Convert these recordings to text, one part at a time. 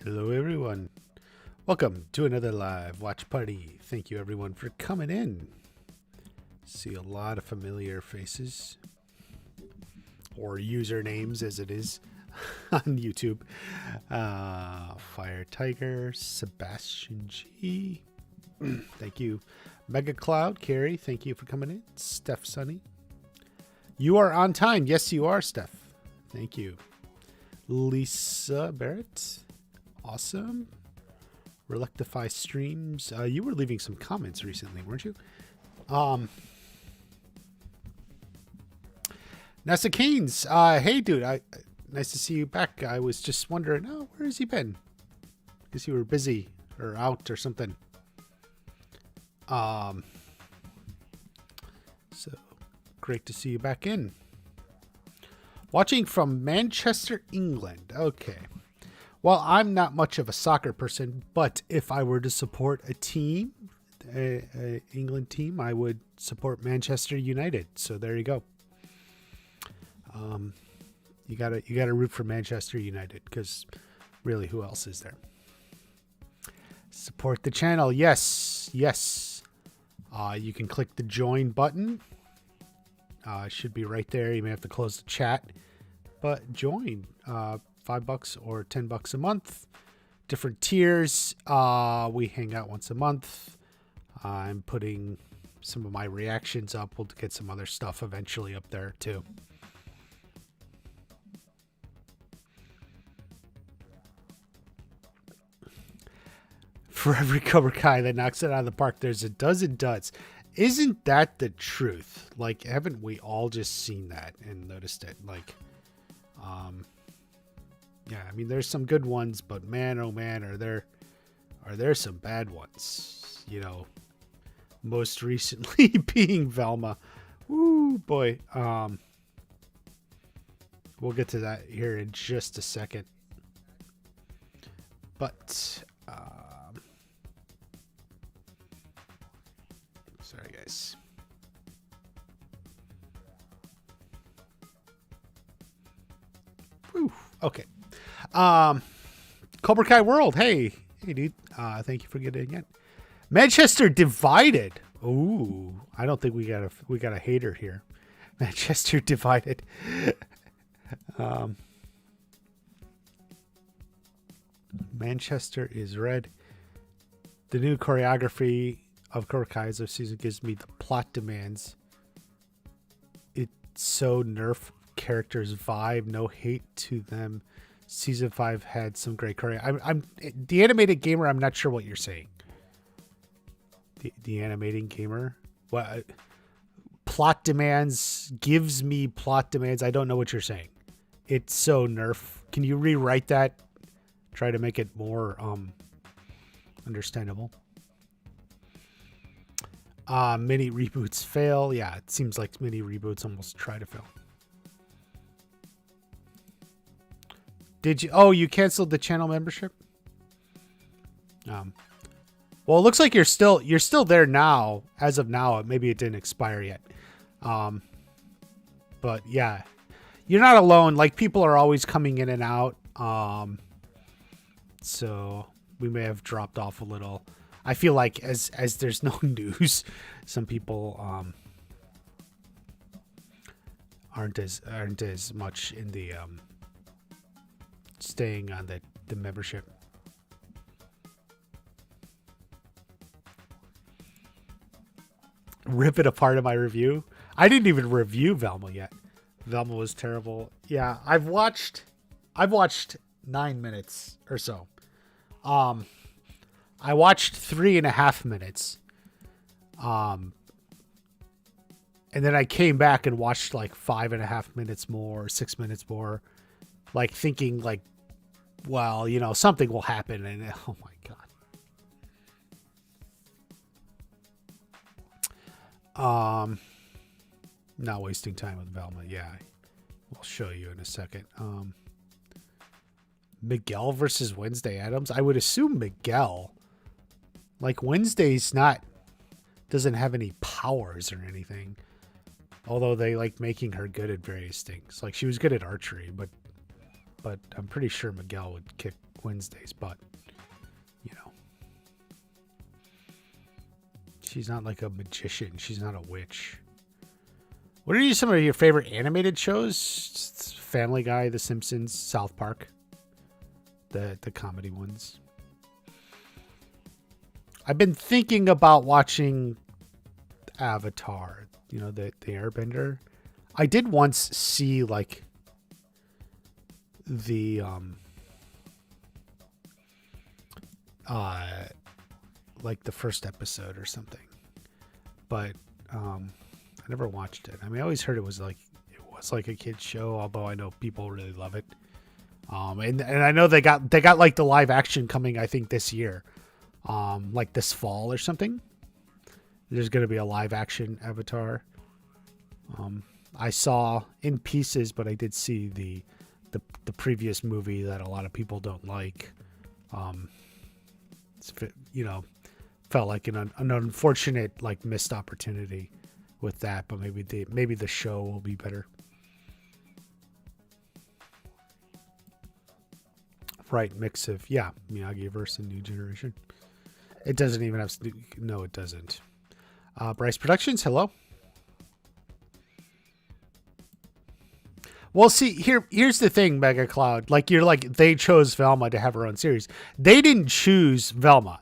Hello, everyone. Welcome to another live watch party. Thank you, everyone, for coming in. See a lot of familiar faces or usernames, as it is on YouTube. Fire Tiger, Sebastian G. Thank you, Mega Cloud, Carrie. Thank you for coming in. Steph Sunny. You are on time. Yes, you are, Steph. Thank you. Lisa Barrett. Awesome. Reluctify Streams. You were leaving some comments recently, weren't you? Nessa Keynes. Hey, dude. Nice to see you back. I was just wondering, where has he been? Guess you were busy or out or something. So great to see you back in. Watching from Manchester, England. Okay. Well, I'm not much of a soccer person, but if I were to support a team, a England team, I would support Manchester United. So there you go. You gotta root for Manchester United because really, who else is there? Support the channel. Yes. You can click the join button. It should be right there. You may have to close the chat, but join. $5 or $10 a month, different tiers. We hang out once a month. I'm putting some of my reactions up. We'll get some other stuff eventually up there too. For every Cobra Kai that knocks it out of the park, there's a dozen duds. Isn't that the truth? Like, haven't we all just seen that and noticed it? Like, yeah, I mean, there's some good ones, but man, oh man, are there some bad ones? You know, most recently being Velma. Woo, boy. We'll get to that here in just a second. But, sorry, guys. Whew, okay. Cobra Kai World. Hey, dude. Thank you for getting it. Manchester divided. Ooh, I don't think we got a hater here. Manchester divided. Manchester is red. The new choreography of Cobra Kai this season gives me the plot demands. It's so nerf characters vibe. No hate to them. Season 5 had some great choreo. I'm the animated gamer. I'm not sure what you're saying. The animating gamer. What plot demands gives me plot demands. I don't know what you're saying. It's so nerf. Can you rewrite that? Try to make it more understandable. Mini reboots fail. Yeah, it seems like mini reboots almost try to fail. Did you? Oh, you canceled the channel membership? Well, it looks like you're still there now. As of now, maybe it didn't expire yet. But yeah, you're not alone. Like, people are always coming in and out. So we may have dropped off a little. I feel like as there's no news, some people aren't as much in the staying on the membership. Rip it apart in my review. I didn't even review Velma yet. Velma was terrible. Yeah, I've watched 9 minutes or so. I watched 3.5 minutes. And then I came back and watched like 5.5 minutes more, 6 minutes more, like thinking like, well, you know, something will happen. And oh my God. Not wasting time with Velma. Yeah. We'll show you in a second. Miguel versus Wednesday Addams. I would assume Miguel. Like, Wednesday's doesn't have any powers or anything. Although they like making her good at various things. Like, she was good at archery, but I'm pretty sure Miguel would kick Wednesdays, but she's not like a magician. She's not a witch. What are some of your favorite animated shows? Family Guy, The Simpsons, South Park, the comedy ones. I've been thinking about watching Avatar, the Airbender. I did once see like the like the first episode or something, but I never watched it. I mean, I always heard it was like a kid's show, although I know people really love it. And I know they got like the live action coming, I think this year, like this fall or something. There's going to be a live action Avatar. I saw in pieces, but I did see the previous movie that a lot of people don't like. Felt like an unfortunate like missed opportunity with that, but maybe the show will be better. Right, mix of Miyagi-verse and New Generation. It doesn't even have no, it doesn't. Bryce Productions, hello. Well, see, here's the thing, Mega Cloud. Like they chose Velma to have her own series. They didn't choose Velma.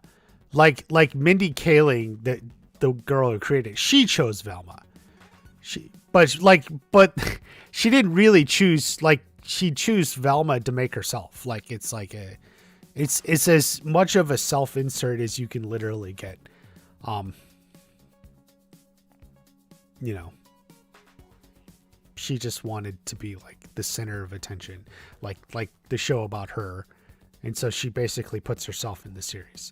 Like Mindy Kaling, the girl who created it, she chose Velma. But she didn't really choose, like, she chose Velma to make herself. Like, it's as much of a self-insert as you can literally get. She just wanted to be like the center of attention, like the show about her. And so she basically puts herself in the series.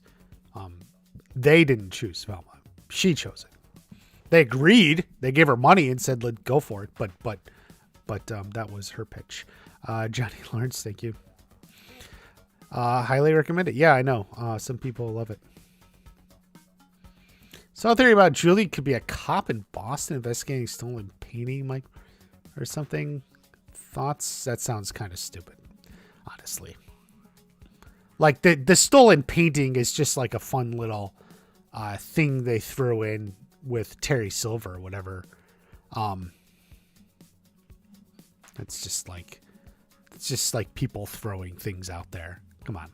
They didn't choose Velma. She chose it. They agreed. They gave her money and said, "Let's go for it." But that was her pitch. Johnny Lawrence, thank you. Highly recommend it. Yeah, I know. Some people love it. Saw a theory about Julie could be a cop in Boston investigating stolen painting, Mike, or something. Thoughts? That sounds kind of stupid, honestly. Like the stolen painting is just like a fun little thing they throw in with Terry Silver or whatever. It's just like people throwing things out there. Come on.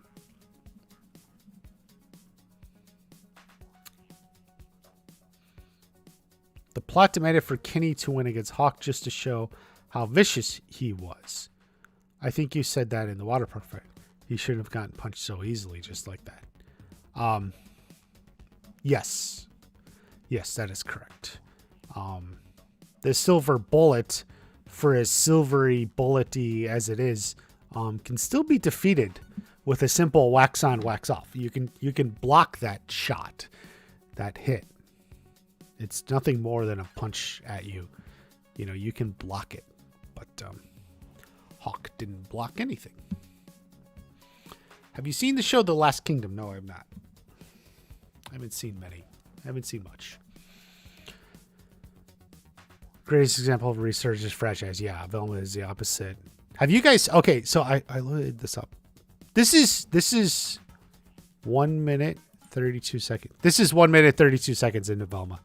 The plot demanded for Kenny to win against Hawk just to show how vicious he was. I think you said that in the water park fight. He shouldn't have gotten punched so easily, just like that. Yes. Yes, that is correct. The silver bullet, for as silvery bullety as it is, can still be defeated with a simple wax on, wax off. You can block that shot, that hit. It's nothing more than a punch at you. You can block it, but Hawk didn't block anything. Have you seen the show The Last Kingdom? No, I have not. I haven't seen many. I haven't seen much. Greatest example of research is franchise. Yeah, Velma is the opposite. Have you guys... Okay, so I loaded this up. This is 1 minute, 32 seconds. This is 1 minute, 32 seconds into Velma.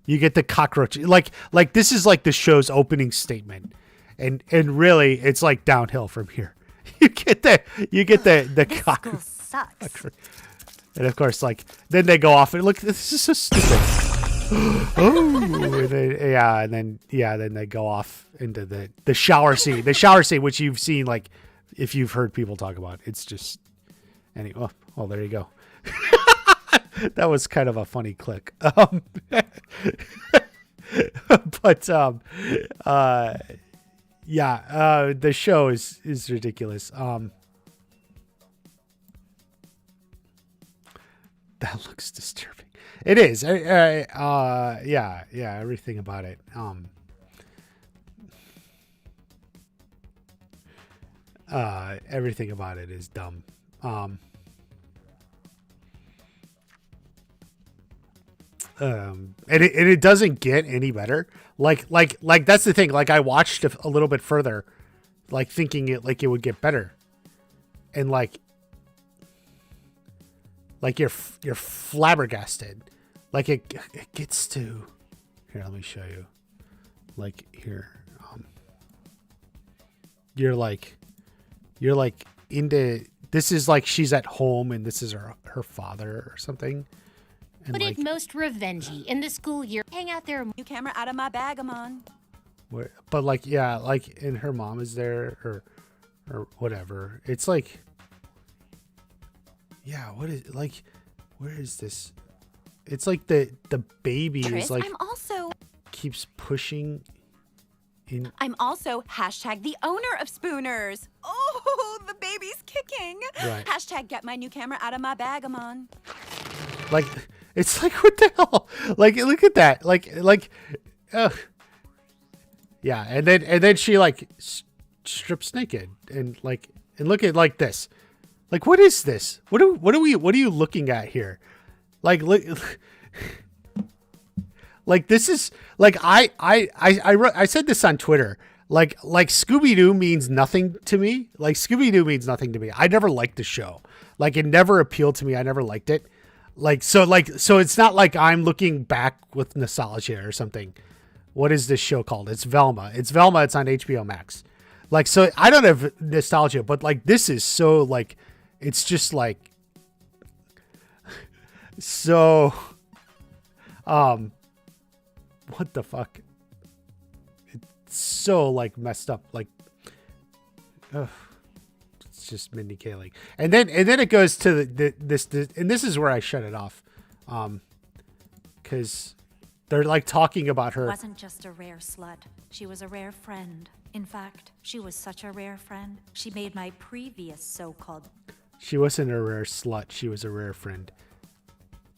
You get the cockroach. Like this is like the show's opening statement. And really, it's like downhill from here. You get the cockroach. Sucks. And of course, like, then they go off and look, this is so stupid. Then they go off into the shower scene. The shower scene, which you've seen, like, if you've heard people talk about. It's just, anyway, well, there you go. That was kind of a funny click. The show is ridiculous. That looks disturbing. It is. Everything about it. Everything about it is dumb. And it doesn't get any better. Like that's the thing. Like, I watched a little bit further, like, thinking it would get better, and like you're flabbergasted. Like it gets to here. Let me show you. Like here, you're like into this is like she's at home and this is her father or something. And Put it most revengey in the school year. Hang out there. New camera out of my bag, I'm on. But like yeah, like and her mom is there or whatever. It's like yeah, what is like where is this? It's like the baby Chris, is like I'm also keeps pushing in. I'm also hashtag the owner of Spooners. Oh, the baby's kicking. Right. Hashtag get my new camera out of my bag, I'm on. Like it's like what the hell? Like look at that. Like yeah, and then she like strips naked and look at like this. Like what is this? What are you looking at here? Like look like this is like I said this on Twitter. Like Scooby-Doo means nothing to me. Like Scooby-Doo means nothing to me. I never liked the show. Like it never appealed to me. I never liked it. So it's not like I'm looking back with nostalgia or something. What is this show called? It's Velma. It's Velma. It's on HBO Max. Like, so I don't have nostalgia, but like, this is so like, it's just like, so, what the fuck? It's so like messed up. Like, it's just Mindy Kaling. And then it goes to this, and this is where I shut it off. Cause they're like talking about her. Wasn't just a rare slut. She was a rare friend. In fact, she was such a rare friend. She made my previous so-called. She wasn't a rare slut. She was a rare friend.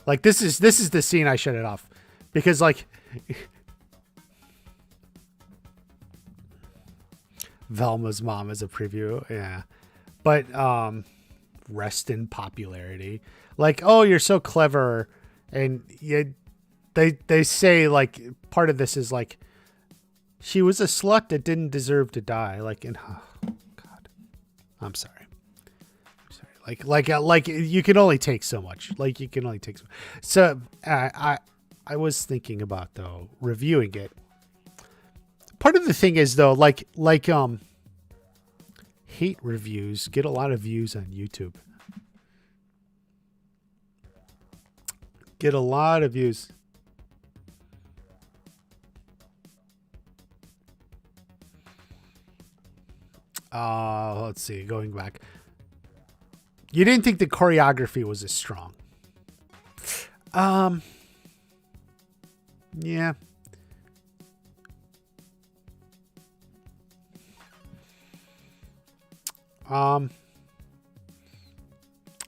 Like this is the scene I shut it off because like Velma's mom is a preview. Yeah. But, rest in popularity. Like, oh, you're so clever. And they say like part of this is like she was a slut that didn't deserve to die. Like, oh God, I'm sorry. Like you can only take so much. Like you can only take so. I was thinking about though reviewing it. Part of the thing is though, like hate reviews get a lot of views on YouTube. Get a lot of views. Let's see. Going back. You didn't think the choreography was as strong. Yeah.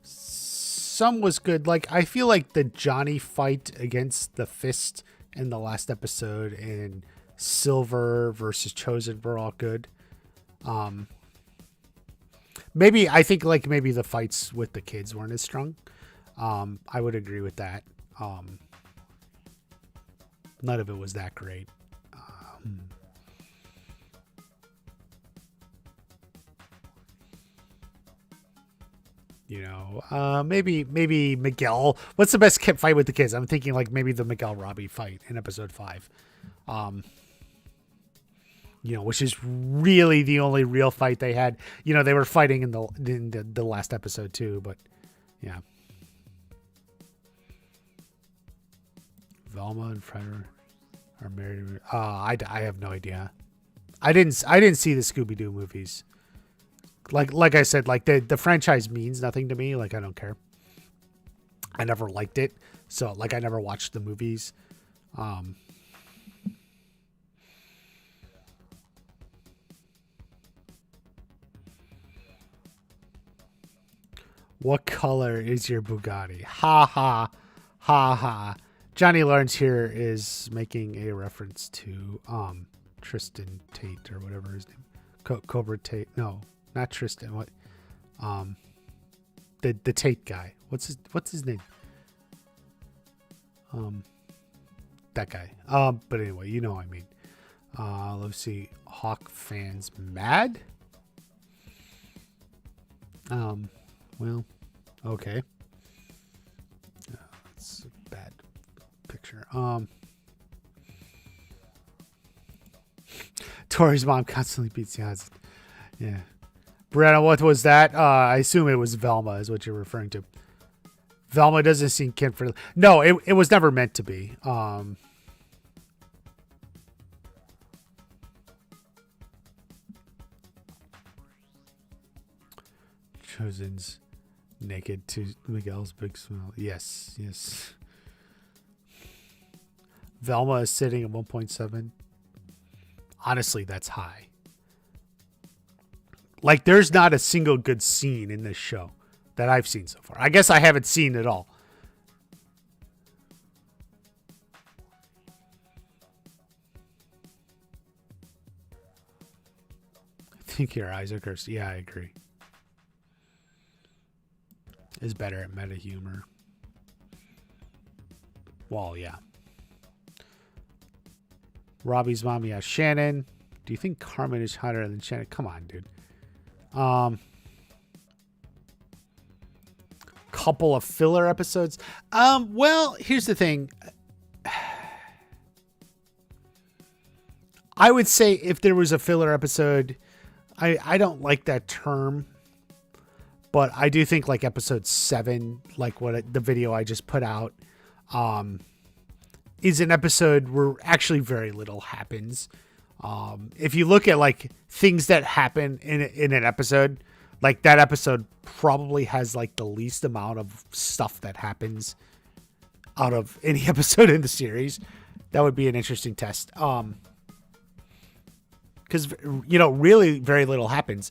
Some was good. Like, I feel like the Johnny fight against the Fist in the last episode and Silver versus Chosen were all good. Maybe the fights with the kids weren't as strong. I would agree with that. None of it was that great. You know, maybe Miguel. What's the best fight with the kids? I'm thinking like maybe the Miguel Robbie fight in episode 5. You know, which is really the only real fight they had. You know, they were fighting in the last episode too, but yeah. Velma and Fred are married. I have no idea. I didn't see the Scooby-Doo movies. Like I said, like the franchise means nothing to me. Like I don't care. I never liked it, so like I never watched the movies. What color is your Bugatti? Ha ha ha ha. Johnny Lawrence here is making a reference to Tristan Tate or whatever his name. Cobra Tate. No. Not Tristan. What? The Tate guy. What's his name? That guy. But anyway, you know what I mean. Let's see. Hawk fans mad. Well, okay. It's a bad picture. Tori's mom constantly beats the odds. Yeah. Brianna, what was that? I assume it was Velma is what you're referring to. Velma doesn't seem kid-friendly. No, it was never meant to be. Chosen's naked to Miguel's big smile. Yes, yes. Velma is sitting at 1.7. Honestly, that's high. Like, there's not a single good scene in this show that I've seen so far. I guess I haven't seen it all. I think your eyes are cursed. Yeah, I agree. Is better at meta humor. Well, yeah. Robbie's mom, yeah. Shannon, do you think Carmen is hotter than Shannon? Come on, dude. Couple of filler episodes. Well, here's the thing. I would say if there was a filler episode, I don't like that term, but I do think like episode 7, like the video I just put out, is an episode where actually very little happens. If you look at like things that happen in an episode, like that episode probably has like the least amount of stuff that happens out of any episode in the series. That would be an interesting test. Because, really very little happens.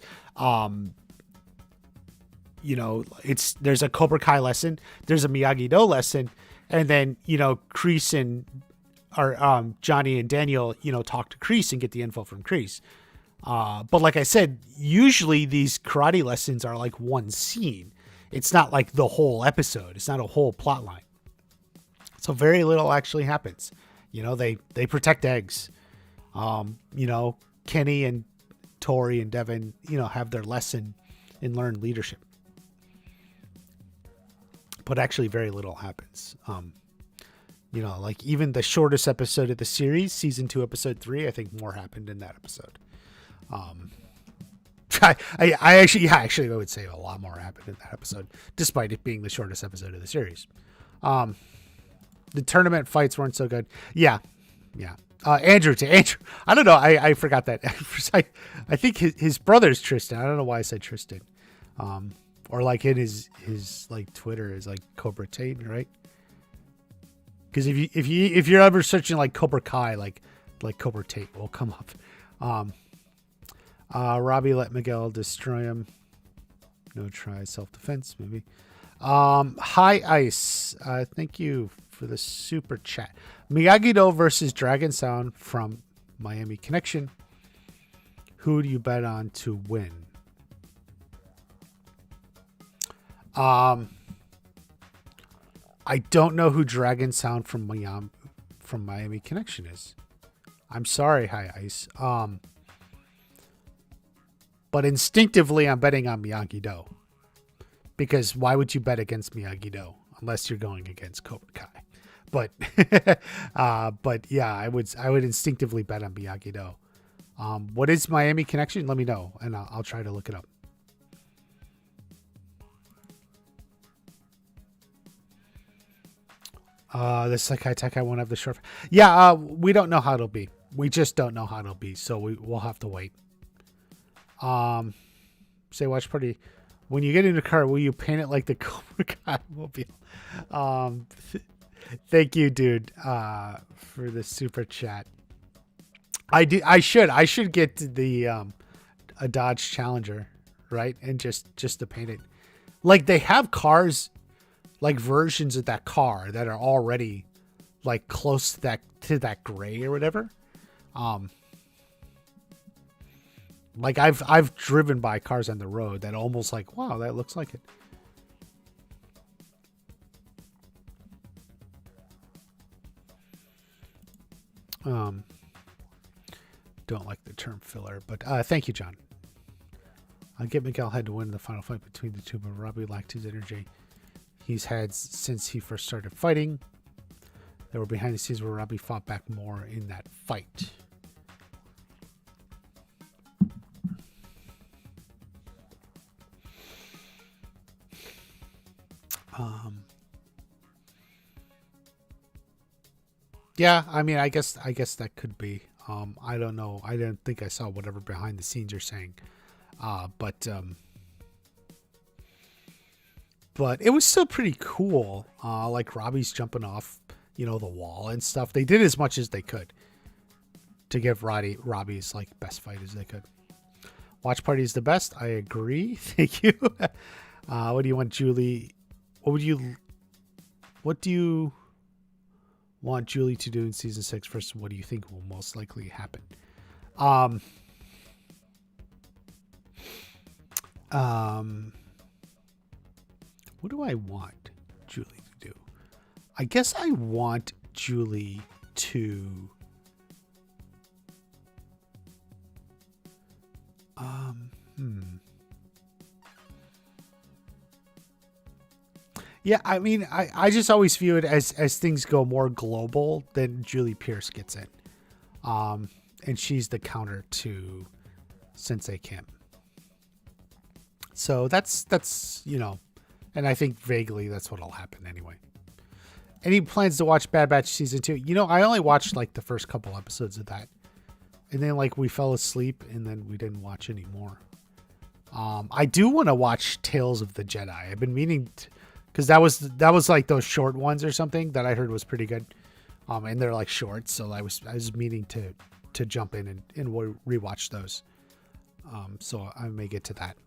There's a Cobra Kai lesson, there's a Miyagi-Do lesson, and then, Kreese and Johnny and Daniel, talk to Kreese and get the info from Kreese. But like I said, usually these karate lessons are like one scene. It's not like the whole episode. It's not a whole plot line. So very little actually happens. They protect eggs. Kenny and Tori and Devin, have their lesson and learn leadership. But actually very little happens. Like even the shortest episode of the series, season 2, episode 3, I think more happened in that episode. I actually would say a lot more happened in that episode, despite it being the shortest episode of the series. The tournament fights weren't so good. Yeah. Andrew, I don't know. I forgot that. I think his brother's Tristan. I don't know why I said Tristan. Or like in his like Twitter is like Cobra Tate, right? Because if you're ever searching like Cobra Kai, like Cobra Tate will come up. Robbie let Miguel destroy him. No try self-defense, maybe. Hi Ice. Thank you for the super chat. Miyagi-Do versus Dragon Sound from Miami Connection. Who do you bet on to win? I don't know who Dragon Sound from Miami Connection is. I'm sorry, Hi Ice. But instinctively, I'm betting on Miyagi-Do. Because why would you bet against Miyagi-Do unless you're going against Cobra Kai? But yeah, I would instinctively bet on Miyagi-Do. What is Miami Connection? Let me know, and I'll try to look it up. The Sekai Tekai won't have the short. Yeah, we don't know how it'll be. We just don't know how it'll be, so we'll have to wait. Say watch party. When you get in the car, will you paint it like the Cobra Kai mobile? Thank you, dude, for the super chat. I should get the a Dodge Challenger, right? And just to paint it. Like they have cars, like versions of that car that are already like close to that gray or whatever. Like I've driven by cars on the road that almost like, wow, that looks like it. Don't like the term filler, but thank you, John. Get Miguel had to win the final fight between the two, but Robbie lacked his energy he's had since he first started fighting. There were behind the scenes where Robbie fought back more in that fight. Yeah, I mean, I guess that could be. I don't know. I didn't think I saw whatever behind the scenes you're saying. But it was still pretty cool. Like Robbie's jumping off, the wall and stuff. They did as much as they could to give Robbie's like best fight as they could. Watch Party is the best. I agree. Thank you. What do you want, Julie? What do you want Julie to do in season 6 versus what do you think will most likely happen? What do I want Julie to do? I guess I want Julie to Yeah, I mean, I just always view it as things go more global, then Julie Pierce gets in. And she's the counter to Sensei Kim. So that's and I think vaguely that's what'll happen anyway. Any plans to watch Bad Batch season 2? I only watched like the first couple episodes of that. And then like we fell asleep and then we didn't watch any more. I do want to watch Tales of the Jedi. I've been meaning to, because that was like those short ones or something that I heard was pretty good. And they're like short, so I was meaning to jump in and rewatch those. So I may get to that.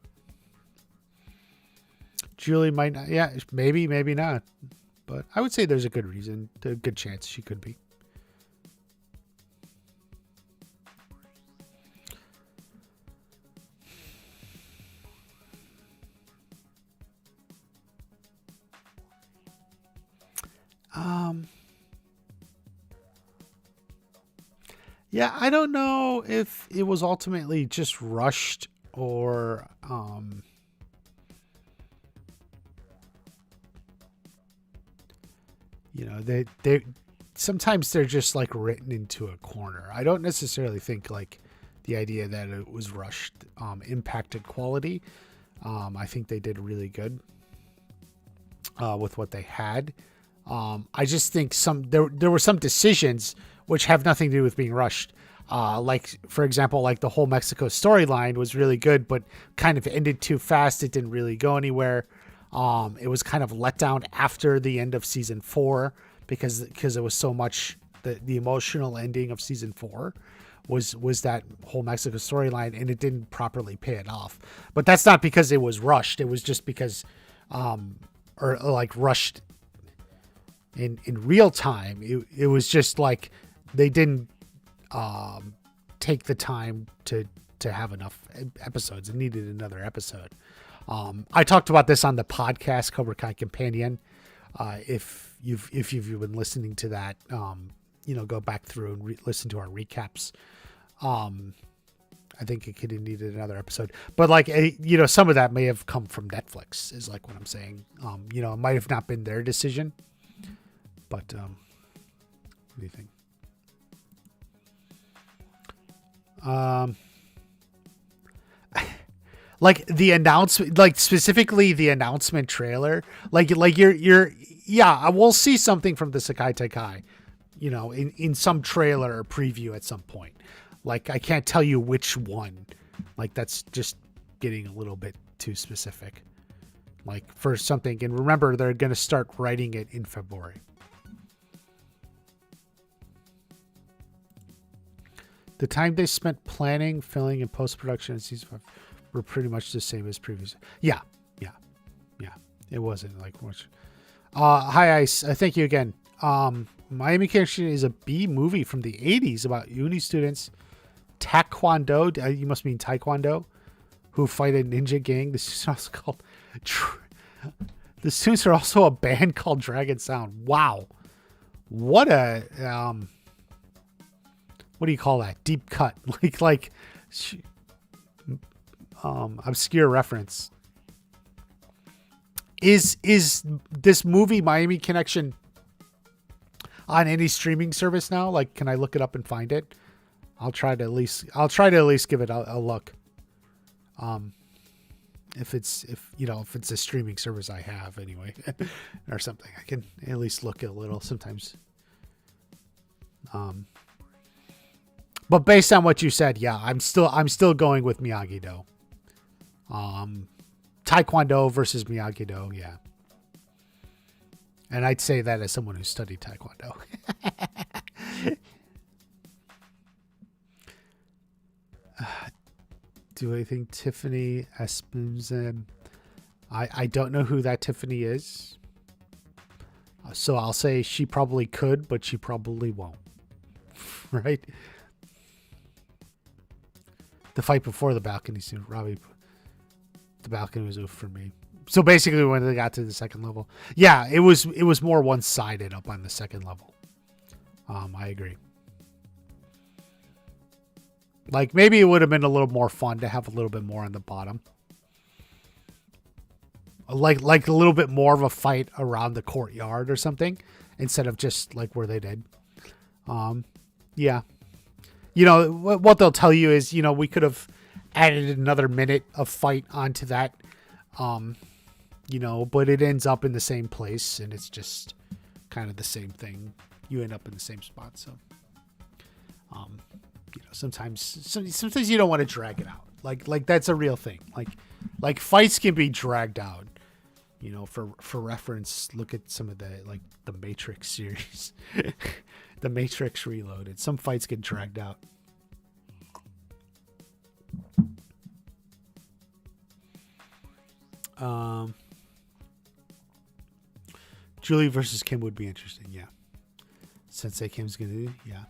Julie might not, yeah, maybe not, but I would say there's a good chance she could be. Yeah, I don't know if it was ultimately just rushed or, they sometimes they're just like written into a corner. I don't necessarily think like the idea that it was rushed, impacted quality. I think they did really good, with what they had. I just think there were some decisions which have nothing to do with being rushed. Like, for example, like the whole Mexico storyline was really good, but kind of ended too fast. It didn't really go anywhere. It was kind of let down after the end of season 4 because it was so much the emotional ending of season 4 was that whole Mexico storyline, and it didn't properly pay it off. But that's not because it was rushed. It was just because, or like rushed in real time. It was just like they didn't take the time to have enough episodes. It needed another episode. I talked about this on the podcast Cobra Kai Companion. If you've been listening to that, go back through and listen to our recaps. I think it could have needed another episode, but like, some of that may have come from Netflix is like what I'm saying. It might have not been their decision, but, what do you think? Like the announcement, like specifically the announcement trailer, we'll see something from the Sekai Taikai, in some trailer or preview at some point. Like, I can't tell you which one. Like, that's just getting a little bit too specific. Like, for something, and remember, they're going to start writing it in February. The time they spent planning, filming, and post-production in season 5 were pretty much the same as previous. Yeah. It wasn't like much. Hi, Ice. Thank you again. Miami Connection is a B movie from the 80s about uni students, Taekwondo. You must mean Taekwondo, who fight a ninja gang. This is also called. The students are also a band called Dragon Sound. Wow, what a what do you call that? Deep cut, like obscure reference. Is this movie Miami Connection on any streaming service now? Like, can I look it up and find it? I'll try to at least give it a look. If it's a streaming service I have anyway, or something, I can at least look a little sometimes. But based on what you said, yeah, I'm still going with Miyagi-Do. Taekwondo versus Miyagi-Do, yeah. And I'd say that as someone who studied Taekwondo. Do I think Tiffany Espensen? I don't know who that Tiffany is. So I'll say she probably could, but she probably won't. Right? The fight before the balcony scene, Robbie. The balcony was over for me. So basically, when they got to the second level, yeah, it was more one-sided up on the second level. I agree. Like, maybe it would have been a little more fun to have a little bit more on the bottom. Like a little bit more of a fight around the courtyard or something, instead of just like where they did. Yeah. You know, what they'll tell you is, we could have added another minute of fight onto that. But it ends up in the same place, and it's just kind of the same thing. You end up in the same spot. So, sometimes you don't want to drag it out. Like that's a real thing. Like fights can be dragged out. For reference, look at some of the Matrix series, the Matrix Reloaded. Some fights get dragged out. Julie versus Kim would be interesting, yeah. Sensei Kim's gonna do, yeah.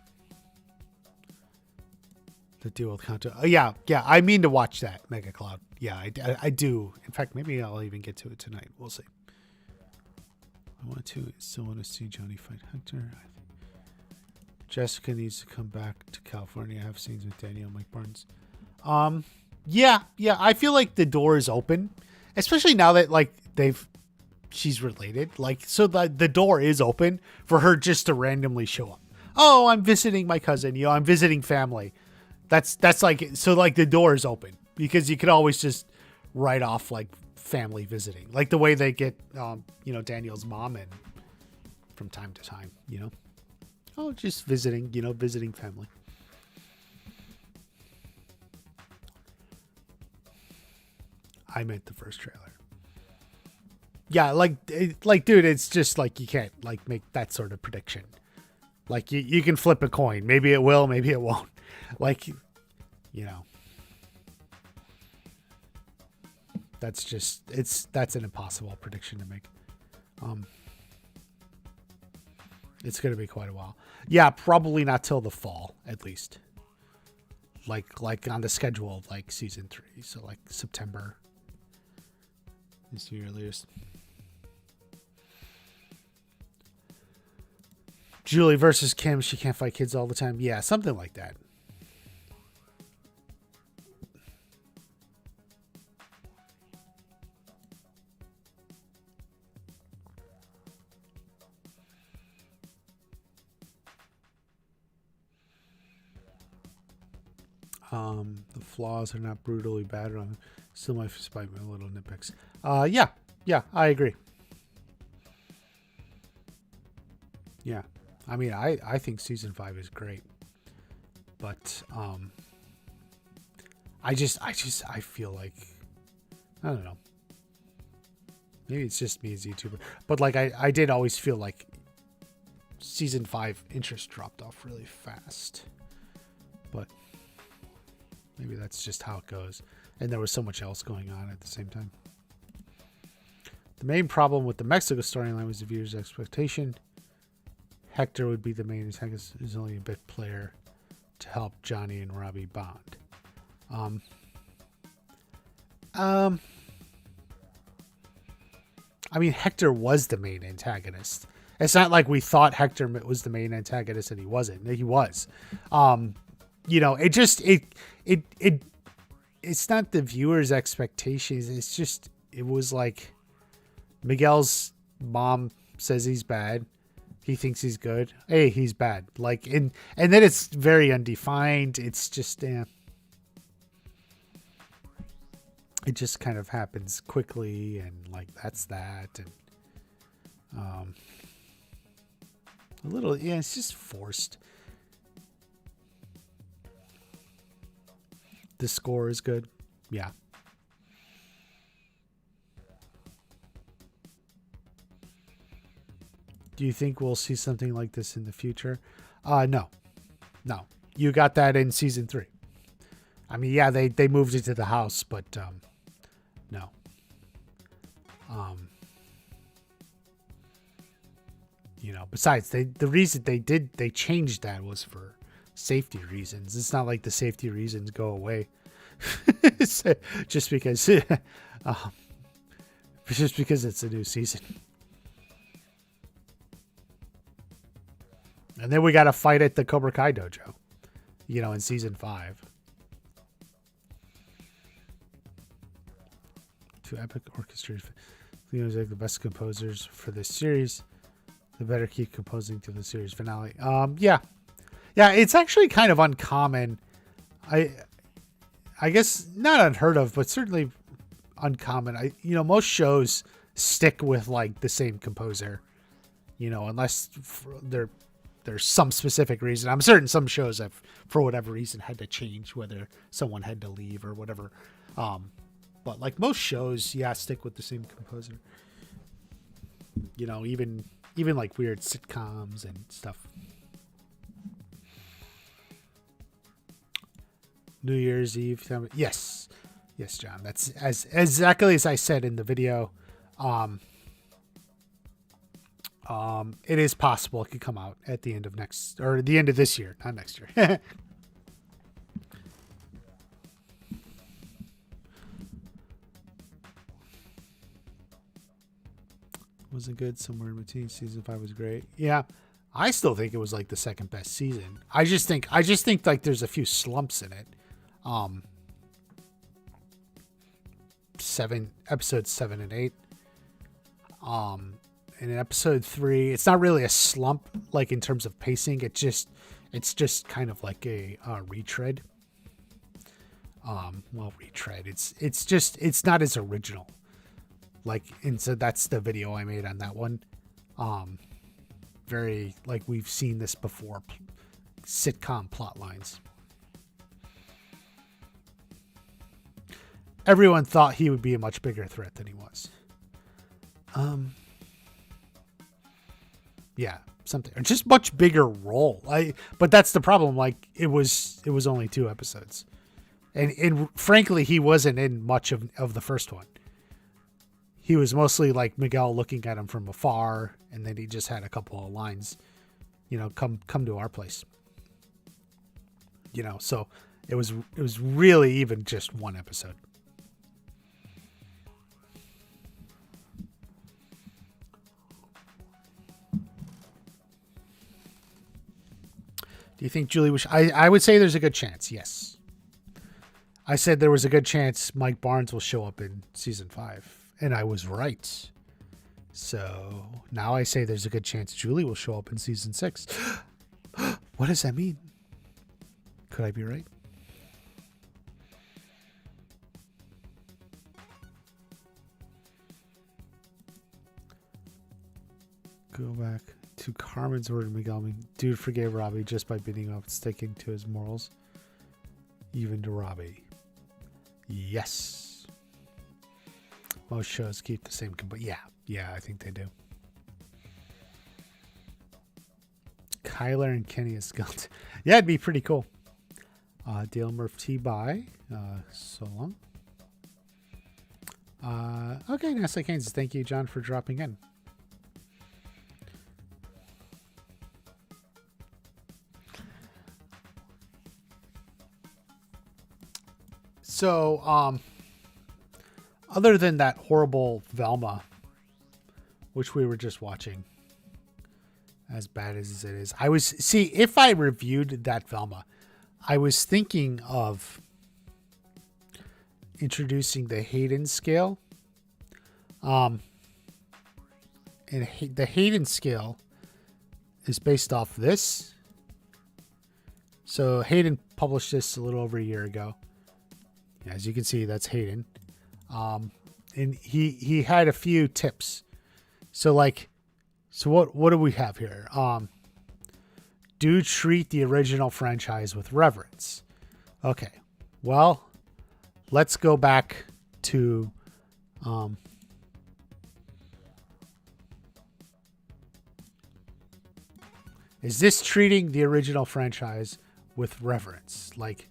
The deal with Kanto. Yeah. I mean to watch that, Mega Cloud. Yeah, I do. In fact, maybe I'll even get to it tonight. We'll see. I still want to see Johnny fight Hector. I think Jessica needs to come back to California. I have scenes with Daniel Mike Barnes. Yeah. I feel like the door is open, especially now that she's related. So the door is open for her just to randomly show up. Oh, I'm visiting my cousin. I'm visiting family. That's the door is open because you could always just write off family visiting, like the way they get Daniel's mom in from time to time. Oh, just visiting. Visiting family. I meant the first trailer. Yeah, dude, it's just you can't make that sort of prediction. You can flip a coin. Maybe it will, maybe it won't. That's an impossible prediction to make. It's going to be quite a while. Yeah, probably not till the fall, at least. Like on the schedule of season 3. So September is the earliest. Julie versus Kim. She can't fight kids all the time. Yeah, something like that. The flaws are not brutally bad. Still might spite my little nitpicks. Yeah, I agree. Yeah. I mean, I think season 5 is great, but I feel like, I don't know. Maybe it's just me as a YouTuber, but I did always feel like season 5 interest dropped off really fast, but maybe that's just how it goes. And there was so much else going on at the same time. The main problem with the Mexico storyline was the viewer's expectation. Hector would be the main antagonist, who's only a bit player to help Johnny and Robbie bond. I mean, Hector was the main antagonist. It's not like we thought Hector was the main antagonist and he wasn't. He was. it's not the viewer's expectations. It's just, it was like Miguel's mom says he's bad. He thinks he's good. Hey, he's bad. Like, and then it's very undefined. It's just, it just kind of happens quickly, and like, that's that. And, a little, yeah, it's just forced. The score is good. Yeah. Do you think we'll see something like this in the future? No. You got that in season 3. I mean, yeah, they moved into the house, but no. Besides, the reason they changed that was for safety reasons. It's not like the safety reasons go away just because it's a new season. And then we got a fight at the Cobra Kai dojo, in season 5. 2 epic orchestras. Leo's like the best composers for this series. They better keep composing to the series finale. Yeah, it's actually kind of uncommon. I guess not unheard of, but certainly uncommon. Most shows stick with like the same composer, unless there's some specific reason. I'm certain some shows have, for whatever reason, had to change, whether someone had to leave or whatever. But like most shows, stick with the same composer. Even like weird sitcoms and stuff. New Year's Eve. Yes, John. That's exactly as I said in the video. It is possible it could come out at the end of the end of this year, not next year. Wasn't good. Somewhere in between. Season 5 was great. Yeah, I still think it was like the second best season. I just think like there's a few slumps in it. Episodes 7 and 8. And in episode 3, it's not really a slump like in terms of pacing. It's just kind of like a retread. Retread. It's not as original. Like, and so that's the video I made on that one. Very like we've seen this before. Sitcom plot lines. Everyone thought he would be a much bigger threat than he was. Yeah, something, or just much bigger role. But that's the problem. Like it was only 2 episodes, and frankly, he wasn't in much of the first one. He was mostly like Miguel looking at him from afar, and then he just had a couple of lines, come to our place. So it was really even just 1 episode. Do you think Julie was... I would say there's a good chance, yes. I said there was a good chance Mike Barnes will show up in season 5. And I was right. So now I say there's a good chance Julie will show up in season 6. What does that mean? Could I be right? Go back to Carmen's word, Miguel. Dude forgave Robbie just by beating up and sticking to his morals. Even to Robbie. Yes. Most shows keep the same, but yeah, I think they do. Kyler and Kenny as skeleton. Yeah, it'd be pretty cool. Dale Murph T. Bye. So long. Okay, Nestle Kansas. Thank you, John, for dropping in. So, other than that horrible Velma, which we were just watching, as bad as it is, if I reviewed that Velma, I was thinking of introducing the Hayden scale. And the Hayden scale is based off this. So Hayden published this a little over a year ago. As you can see, that's Hayden. And he had a few tips. So what do we have here? Do treat the original franchise with reverence. Okay. Well, let's go back to is this treating the original franchise with reverence? Like,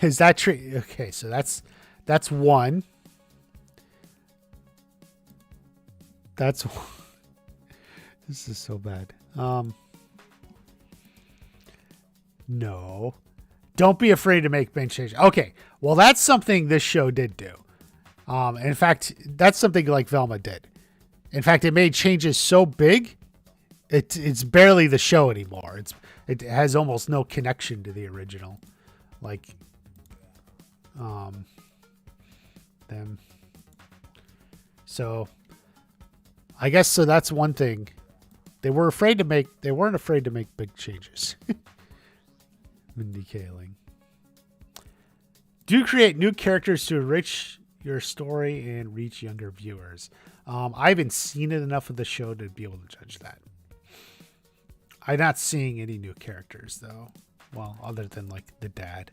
is that okay, so that's one. That's this is so bad. No. Don't be afraid to make big changes. Okay. Well, that's something this show did do. In fact, that's something like Velma did. In fact, it made changes so big, it's barely the show anymore. It has almost no connection to the original. Like, them. So, I guess so. That's one thing. They weren't afraid to make big changes. Mindy Kaling. Do create new characters to enrich your story and reach younger viewers. I haven't seen it enough of the show to be able to judge that. I'm not seeing any new characters though. Well, other than like the dad.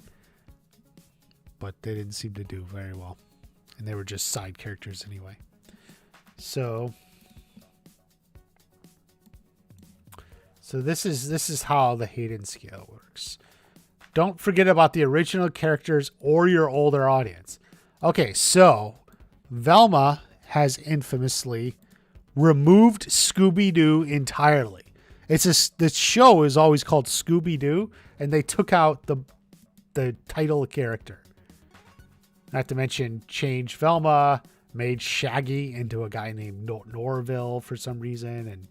But they didn't seem to do very well. And they were just side characters anyway. So this is how the Hayden scale works. Don't forget about the original characters or your older audience. Okay, so Velma has infamously removed Scooby-Doo entirely. The show is always called Scooby-Doo, and they took out the title character. Not to mention changed Velma, made Shaggy into a guy named Norville for some reason, and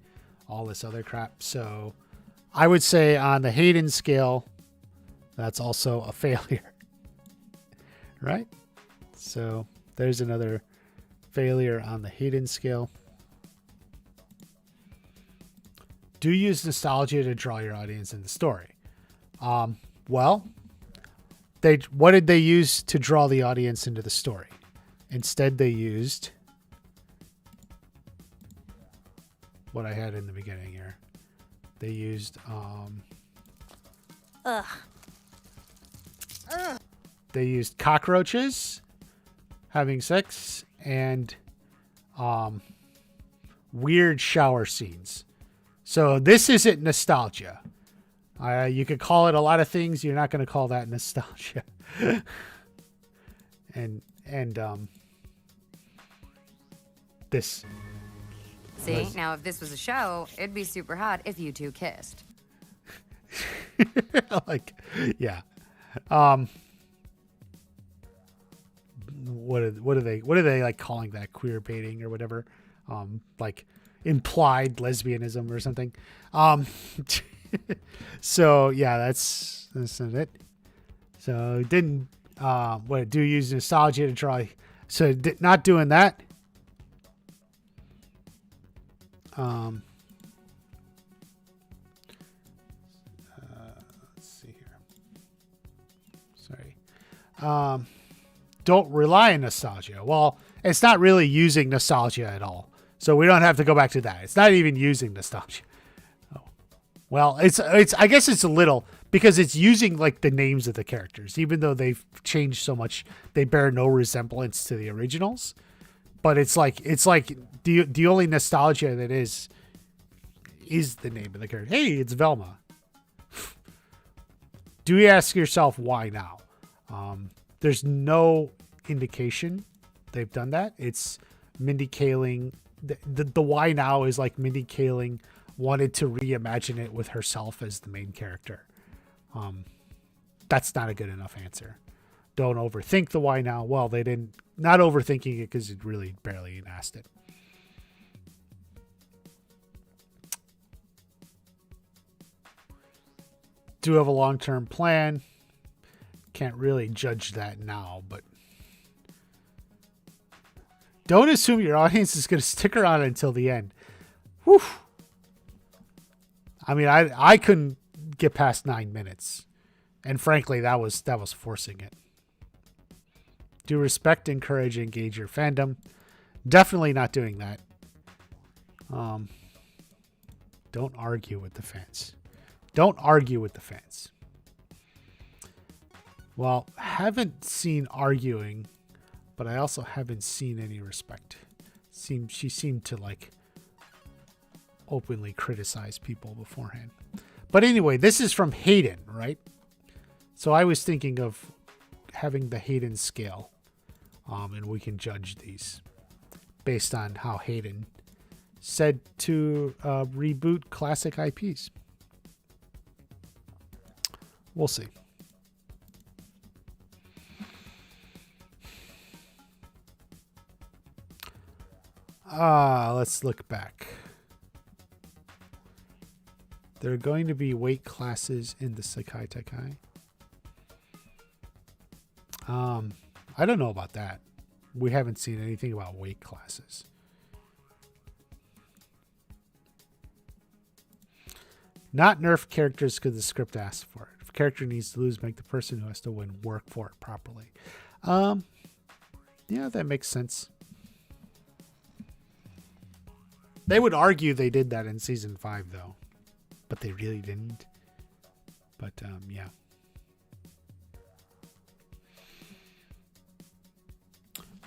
all this other crap. So I would say on the Hayden scale, that's also a failure. Right? So there's another failure on the Hayden scale. Do use nostalgia to draw your audience in the story. Well, what did they use to draw the audience into the story? Instead, they used what I had in the beginning here. They used they used cockroaches having sex and weird shower scenes. So this isn't nostalgia. You could call it a lot of things. You're not going to call that nostalgia. and this. See, now if this was a show, it'd be super hot if you two kissed. Like, yeah. What are they like calling that, queer baiting or whatever? Like implied lesbianism or something. So yeah, that's it. So didn't do use nostalgia to draw? So not doing that. Let's see here. Sorry. Don't rely on nostalgia. Well, it's not really using nostalgia at all. So we don't have to go back to that. It's not even using nostalgia. Oh. Well, it's I guess it's a little, because it's using like the names of the characters, even though they've changed so much, they bear no resemblance to the originals. But it's like the only nostalgia that is the name of the character. Hey, it's Velma. Do you ask yourself why now? There's no indication they've done that. It's Mindy Kaling. The why now is like Mindy Kaling wanted to reimagine it with herself as the main character. That's not a good enough answer. Don't overthink the why now. Well, they didn't. Not overthinking it because it really barely even asked it. Do have a long-term plan. Can't really judge that now, but Don't assume your audience is going to stick around until the end. Whew. I mean, I couldn't get past 9 minutes. And frankly, that was forcing it. Do respect, encourage, engage your fandom. Definitely not doing that. Don't argue with the fans. Don't argue with the fans. Well, haven't seen arguing, but I also haven't seen any respect. She seemed to like openly criticize people beforehand. But anyway, this is from Hayden, right? So I was thinking of having the Hayden scale, and we can judge these based on how Hayden said to reboot classic IPs. We'll see. Let's look back. There are going to be weight classes in the Sekai Tekai. I don't know about that. We haven't seen anything about weight classes. Not nerf characters because the script asks for it. If a character needs to lose, make the person who has to win work for it properly. Yeah, that makes sense. They would argue they did that in season 5, though. But they really didn't. But, yeah.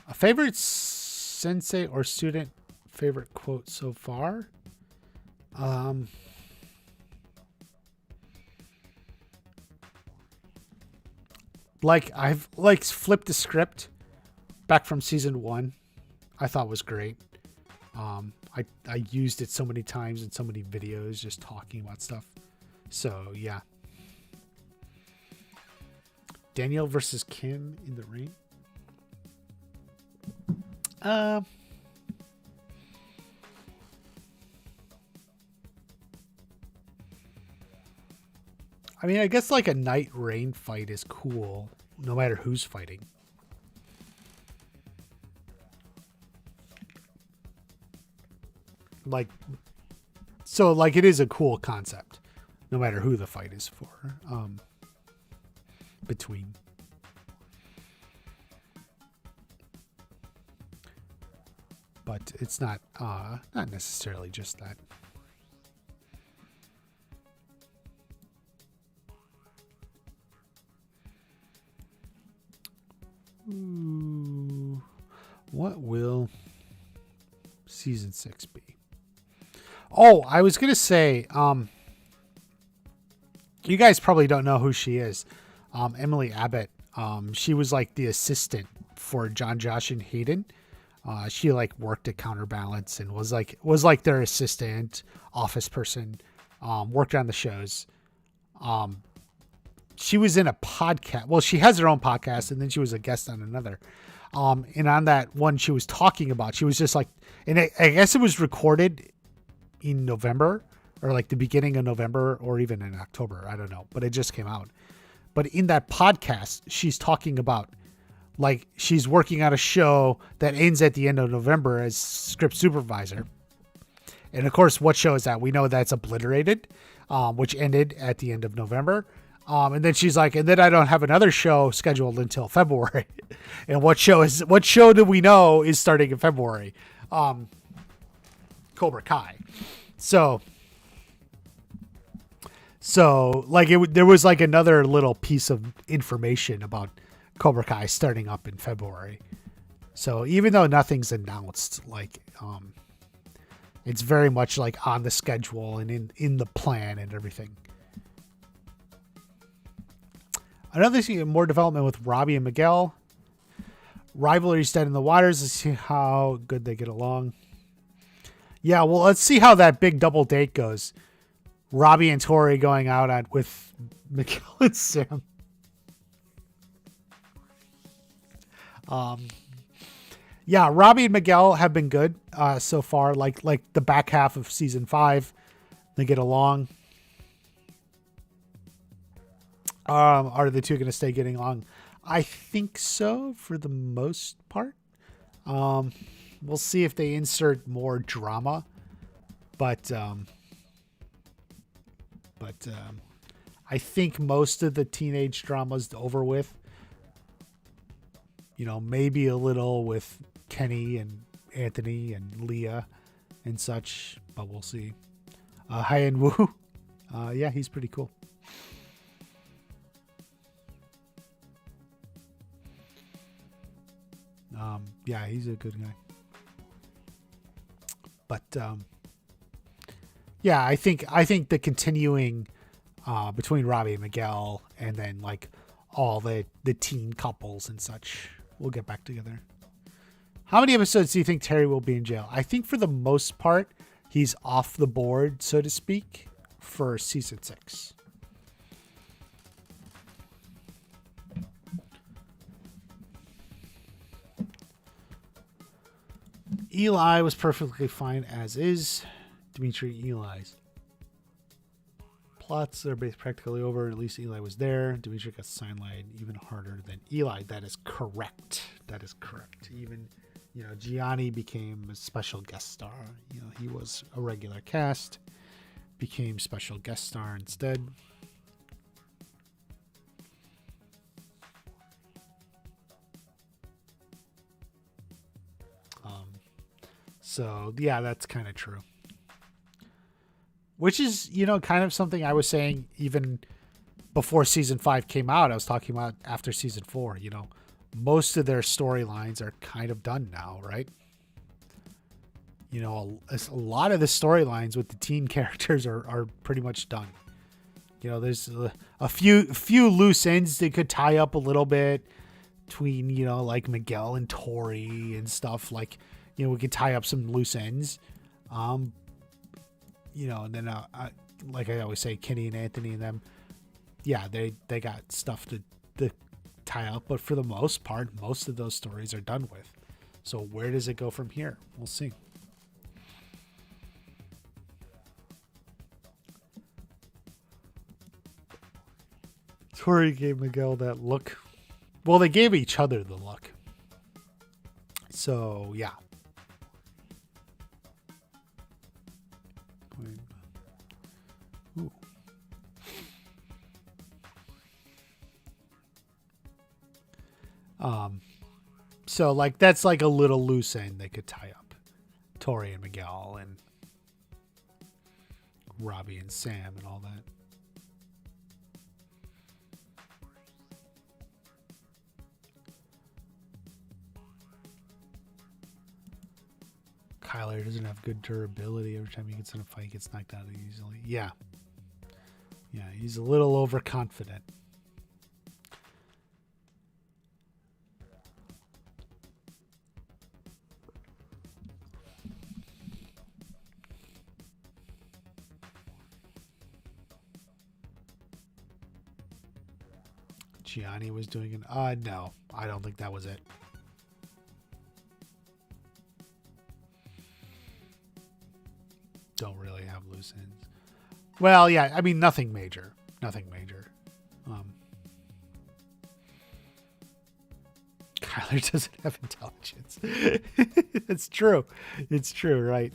A favorite sensei or student favorite quote so far? Like, I've like flipped the script back from season 1. I thought was great. I used it so many times in so many videos just talking about stuff. So, yeah. Daniel versus Kim in the ring. I mean, I guess like a night rain fight is cool, no matter who's fighting. Like, so like it is a cool concept, no matter who the fight is for. Between. But it's not necessarily just that. Ooh, what will season 6 be? Oh, I was gonna say, you guys probably don't know who she is. Emily Abbott. She was like the assistant for John, Josh, and Hayden. She like worked at Counterbalance and was like their assistant, office person. Worked on the shows. She was in a podcast. Well, she has her own podcast, and then she was a guest on another. And on that one, she was talking about. She was just like, and I guess it was recorded in November or like the beginning of November or even in October. I don't know, but it just came out. But in that podcast, she's talking about like she's working on a show that ends at the end of November as script supervisor. And of course, what show is that? We know that's Obliterated, which ended at the end of November. And then she's like, and then I don't have another show scheduled until February. And what show do we know is starting in February? Cobra Kai. So like there was like another little piece of information about Cobra Kai starting up in February. So even though nothing's announced, like, it's very much like on the schedule and in the plan and everything. Another thing, more development with Robbie and Miguel. Rivalry's dead in the waters. Let's see how good they get along. Yeah, well, let's see how that big double date goes. Robbie and Tori going out with Miguel and Sam. Yeah, Robbie and Miguel have been good so far. Like the back half of season 5, they get along. Are the two going to stay getting along? I think so for the most part. We'll see if they insert more drama, but I think most of the teenage drama's over with. You know, maybe a little with Kenny and Anthony and Leah and such, but we'll see. Hyen Woo, yeah, he's pretty cool. Yeah, he's a good guy. But yeah, I think the continuing between Robbie and Miguel, and then like all the teen couples and such, will get back together. How many episodes do you think Terry will be in jail? I think for the most part, he's off the board, so to speak, for season 6. Eli was perfectly fine as is. Dimitri, Eli's plots are practically over. At least Eli was there. Dimitri got sidelined even harder than Eli. That is correct. That is correct. Even, you know, Gianni became a special guest star. You know, he was a regular cast, became special guest star instead. So yeah, that's kind of true. Which is, you know, kind of something I was saying even before season 5 came out. I was talking about after season 4, you know, most of their storylines are kind of done now, right? You know, a lot of the storylines with the teen characters are pretty much done. You know, there's a few loose ends they could tie up a little bit between, you know, like Miguel and Tori and stuff. Like, you know, we could tie up some loose ends. You know, and then like I always say, Kenny and Anthony and them, yeah, they got stuff to tie up, but for the most part, most of those stories are done with. So where does it go from here? We'll see. Tori gave Miguel that look. Well, they gave each other the look. So yeah. Ooh. So like that's like a little loose end they could tie up. Tori and Miguel and Robbie and Sam and all that. Kyler doesn't have good durability. Every time he gets in a fight, he gets knocked out easily. Yeah. Yeah, he's a little overconfident. Gianni was doing an... no, I don't think that was it. Don't really have loose ends. Well, yeah, I mean, nothing major. Nothing major. Kyler doesn't have intelligence. It's true. It's true, right?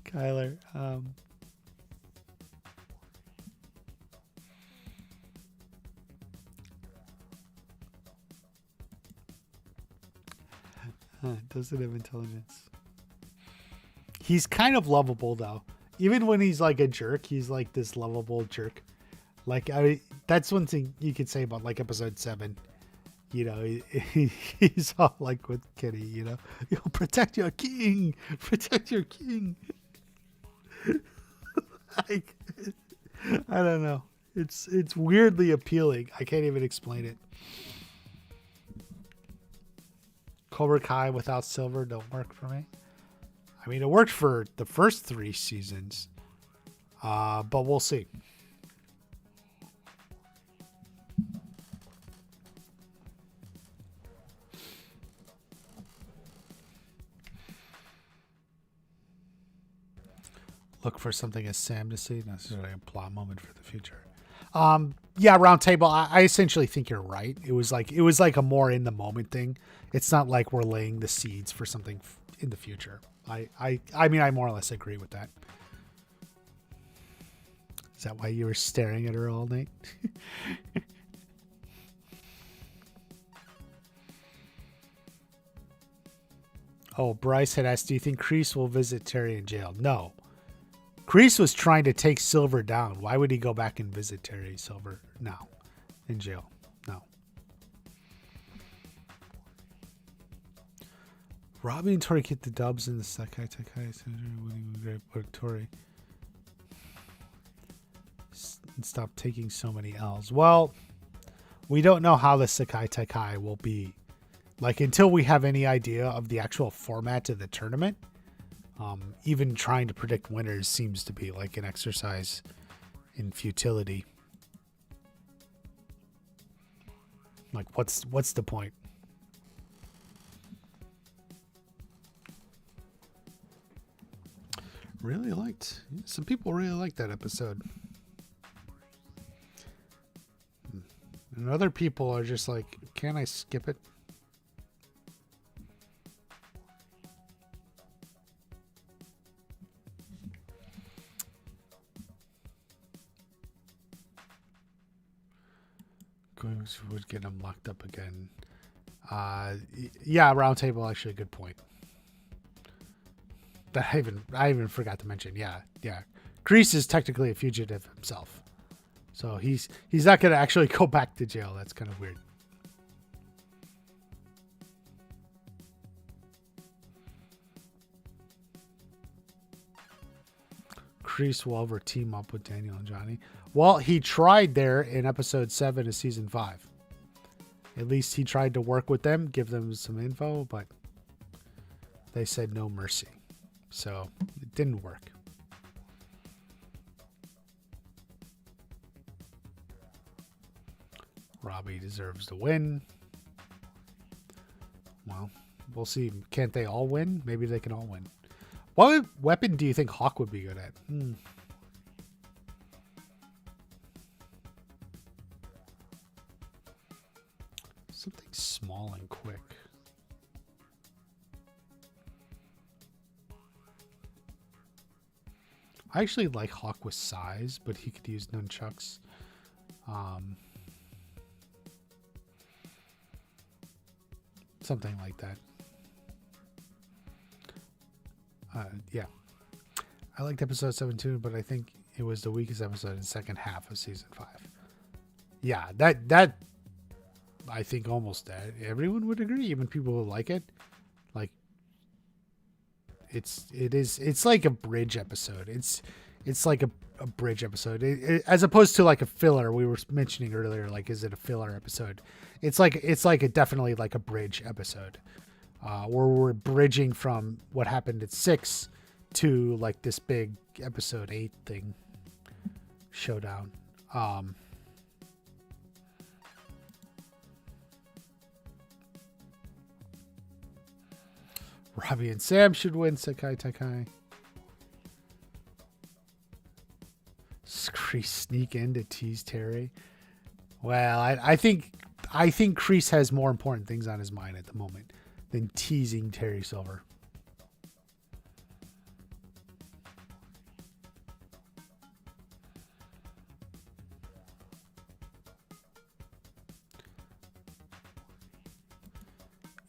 Kyler. Doesn't have intelligence. He's kind of lovable, though. Even when he's like a jerk, he's like this lovable jerk. Like, that's one thing you could say about like episode 7. You know, he's all like with Kenny, you know, you'll protect your king, protect your king. Like, I don't know. It's weirdly appealing. I can't even explain it. Cobra Kai without Silver don't work for me. I mean, it worked for the first 3 seasons, but we'll see. Look for something as Sam to see, necessarily a plot moment for the future. Yeah, Roundtable. I essentially think you're right. It was like a more in the moment thing. It's not like we're laying the seeds for something in the future. I mean, I more or less agree with that. Is that why you were staring at her all night? Oh, Bryce had asked, do you think Kreese will visit Terry in jail? No. Kreese was trying to take Silver down. Why would he go back and visit Terry Silver now in jail? No. Robbie and Tori get the dubs in the Sakai Takai Center. Tori. Stop taking so many L's. Well, we don't know how the Sakai Takai will be. Like, until we have any idea of the actual format of the tournament, even trying to predict winners seems to be like an exercise in futility. Like, what's the point? Some people really liked that episode. And other people are just like, can I skip it? Would get him locked up again. Yeah, Roundtable, actually a good point. That I even forgot to mention. Yeah. Kreese is technically a fugitive himself. So he's not going to actually go back to jail. That's kind of weird. Kreese will ever team up with Daniel and Johnny. Well, he tried there in episode 7 of season 5. At least he tried to work with them, give them some info, but they said no mercy. So it didn't work. Robbie deserves to win. Well, we'll see. Can't they all win? Maybe they can all win. What weapon do you think Hawk would be good at? Something small and quick. I actually like Hawk with size, but he could use nunchucks. Something like that. Yeah. I liked episode 7 too, but I think it was the weakest episode in the second half of season 5. Yeah, that I think almost that everyone would agree, even people who like it. Like it's like a bridge episode. It's like a bridge episode. As opposed to like a filler we were mentioning earlier, like is it a filler episode? It's definitely like a bridge episode. Where we're bridging from what happened at 6 to like this big episode 8 thing showdown. Robbie and Sam should win Sakai Takai. Kreese sneak in to tease Terry. Well, I think Kreese has more important things on his mind at the moment than teasing Terry Silver.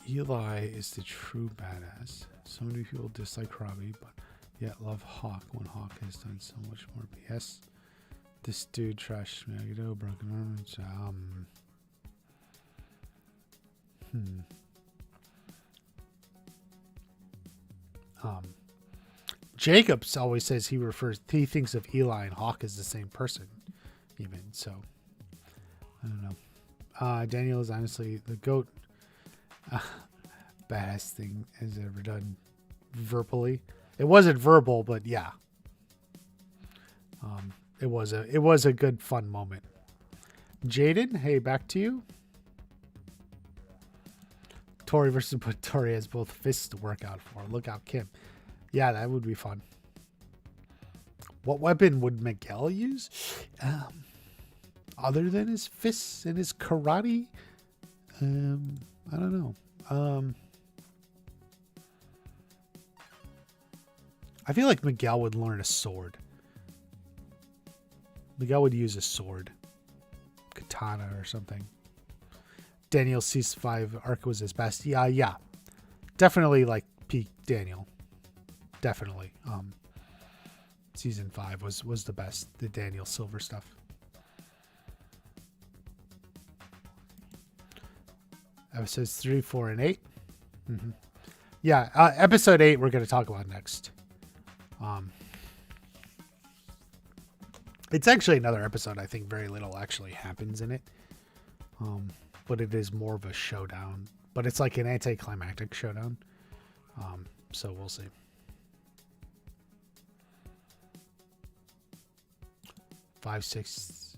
Eli is the true badass. So many people dislike Robbie, but yet love Hawk when Hawk has done so much more BS. This dude trash Magneto, broken arms. Jacobs always says he thinks of Eli and Hawk as the same person, even so. I don't know. Daniel is honestly the GOAT. Badass thing has ever done verbally. It wasn't verbal, but yeah. It was a good fun moment. Jaden, hey, back to you. Tori versus Tori has both fists to work out for. Look out, Kim. Yeah, that would be fun. What weapon would Miguel use? other than his fists and his karate. I don't know. I feel like Miguel would learn a sword. Miguel would use a sword. Katana or something. Daniel Season 5 arc was his best. Yeah. Definitely like peak Daniel. Definitely. Season 5 was the best. The Daniel Silver stuff. Episodes 3, 4, and 8. Mm-hmm. Yeah, episode 8 we're going to talk about next. It's actually another episode. I think very little actually happens in it. But it is more of a showdown. But it's like an anticlimactic showdown. So we'll see. 5, 6,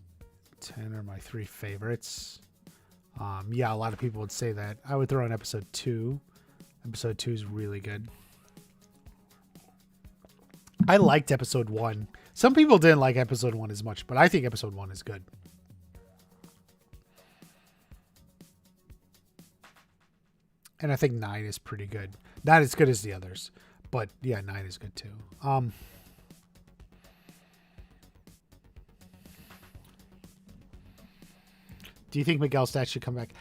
10 are my 3 favorites. Yeah, a lot of people would say that. I would throw in episode 2. Episode 2 is really good. I liked episode 1. Some people didn't like episode 1 as much, but I think episode 1 is good. And I think 9 is pretty good. Not as good as the others, but yeah, 9 is good too. Do you think Miguel Stat should come back?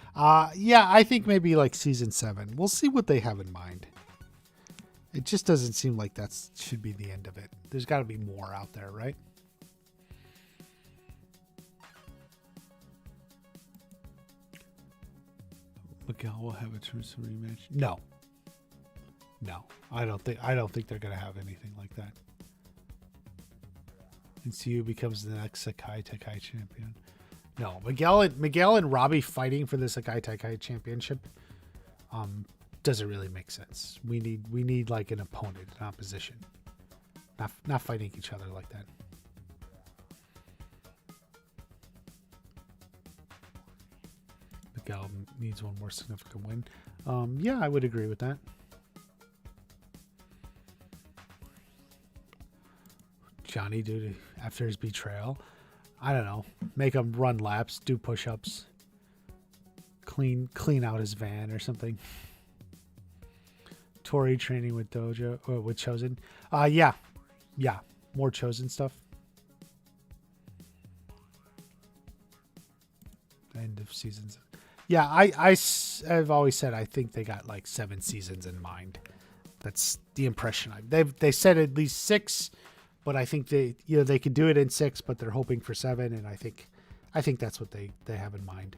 Yeah, I think maybe like season 7. We'll see what they have in mind. It just doesn't seem like that should be the end of it. There's got to be more out there, right? Miguel will have a Truce rematch. No, I don't think they're gonna have anything like that. And Siu becomes the next Sekai Taikai champion. No, Miguel and Robbie fighting for the Sekai Taikai championship doesn't really make sense. We need like an opponent, an opposition. Not fighting each other like that. Miguel needs one more significant win. Yeah, I would agree with that. Johnny after his betrayal. I don't know. Make him run laps, do push-ups, clean out his van or something. Tori training with Dojo or with Chosen. Yeah, more Chosen stuff. End of seasons. Yeah, I've always said I think they got like 7 seasons in mind. That's the impression they said at least 6. But I think they could do it in 6, but they're hoping for 7, and I think that's what they have in mind.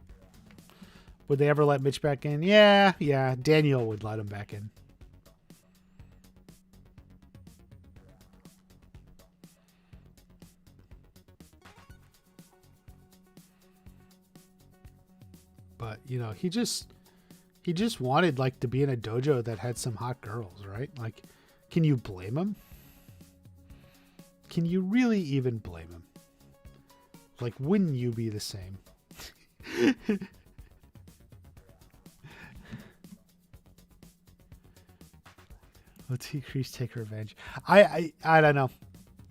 Would they ever let Mitch back in? Yeah. Daniel would let him back in. But he just wanted like to be in a dojo that had some hot girls, right? Like, can you blame him? Can you really even blame him? Like, wouldn't you be the same? Let's see Kreese take revenge. I don't know.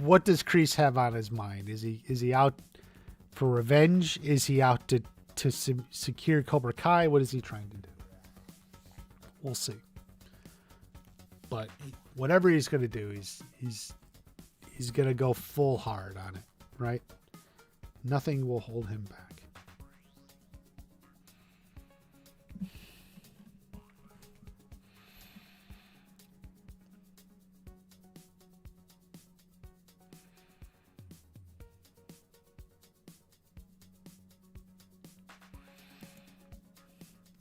What does Kreese have on his mind? Is he out for revenge? Is he out to secure Cobra Kai? What is he trying to do? We'll see. But whatever he's going to do, he's going to go full hard on it, right? Nothing will hold him back.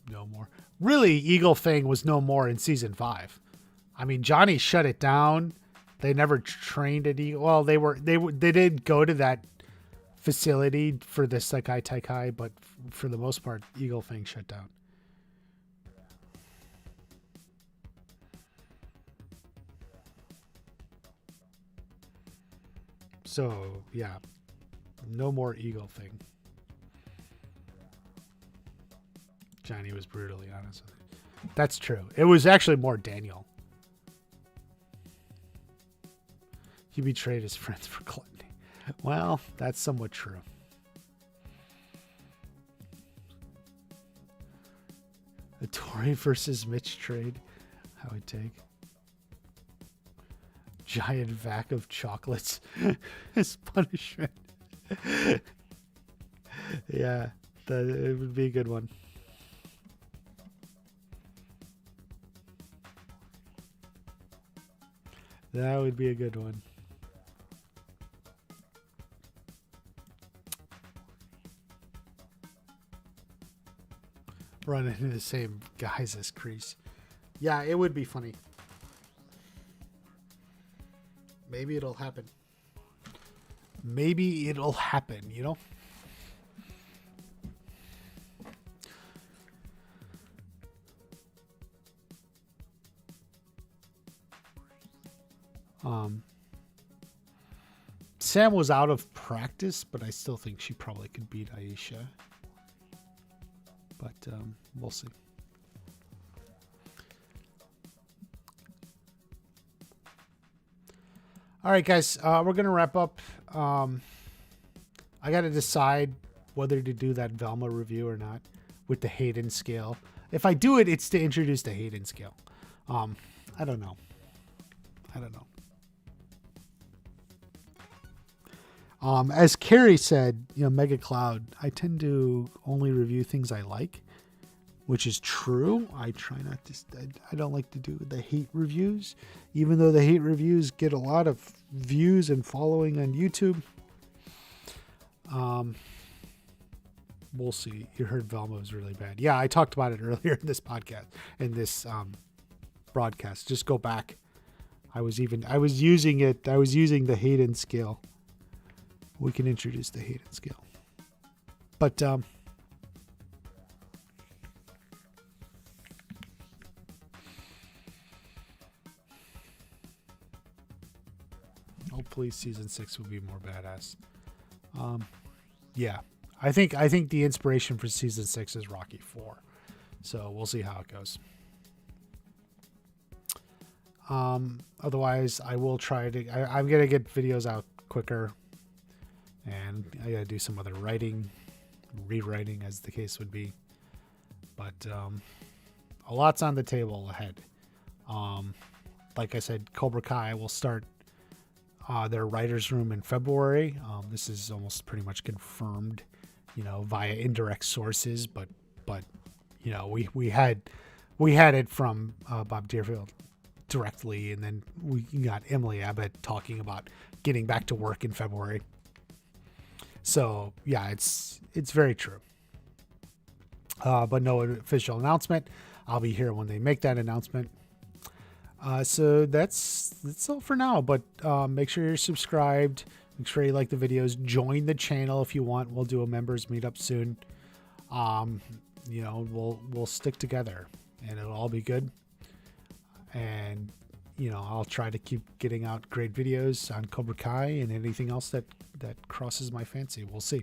No more. Really, Eagle Fang was no more in season 5. I mean, Johnny shut it down. They never trained at Eagle. Well, they did go to that facility for the Sekai Taikai, but for the most part, Eagle Fang shut down. So, yeah. No more Eagle Fang. Johnny was brutally honest with it. That's true. It was actually more Daniel. He betrayed his friends for gluttony. Well, that's somewhat true. A Tory versus Mitch trade. I would take. Giant vac of chocolates as punishment. Yeah, it would be a good one. That would be a good one. Run into the same guys as Kreese. Yeah, it would be funny. Maybe it'll happen. Maybe it'll happen, you know? Sam was out of practice, but I still think she probably could beat Aisha. But we'll see. All right, guys, we're going to wrap up. I got to decide whether to do that Velma review or not with the Hayden scale. If I do it, it's to introduce the Hayden scale. I don't know. As Carrie said, Mega Cloud, I tend to only review things I like, which is true. I try not to, I don't like to do the hate reviews, even though the hate reviews get a lot of views and following on YouTube. We'll see. You heard Velma was really bad. Yeah, I talked about it earlier in this podcast, in this broadcast. Just go back. I was using the Hayden scale. We can introduce the Hayden scale. But hopefully season 6 will be more badass. Yeah. I think the inspiration for season 6 is Rocky 4. So we'll see how it goes. Otherwise I will try to I'm gonna get videos out quicker. And I gotta do some other writing, rewriting as the case would be. But a lot's on the table ahead. Like I said, Cobra Kai will start their writer's room in February. This is almost pretty much confirmed, via indirect sources. But we had it from Bob Deerfield directly, and then we got Emily Abbott talking about getting back to work in February. So yeah, it's very true. But no official announcement. I'll be here when they make that announcement. So that's all for now. But make sure you're subscribed. Make sure you like the videos. Join the channel if you want. We'll do a members meetup soon. We'll stick together, and it'll all be good. And I'll try to keep getting out great videos on Cobra Kai and anything else that crosses my fancy. We'll see.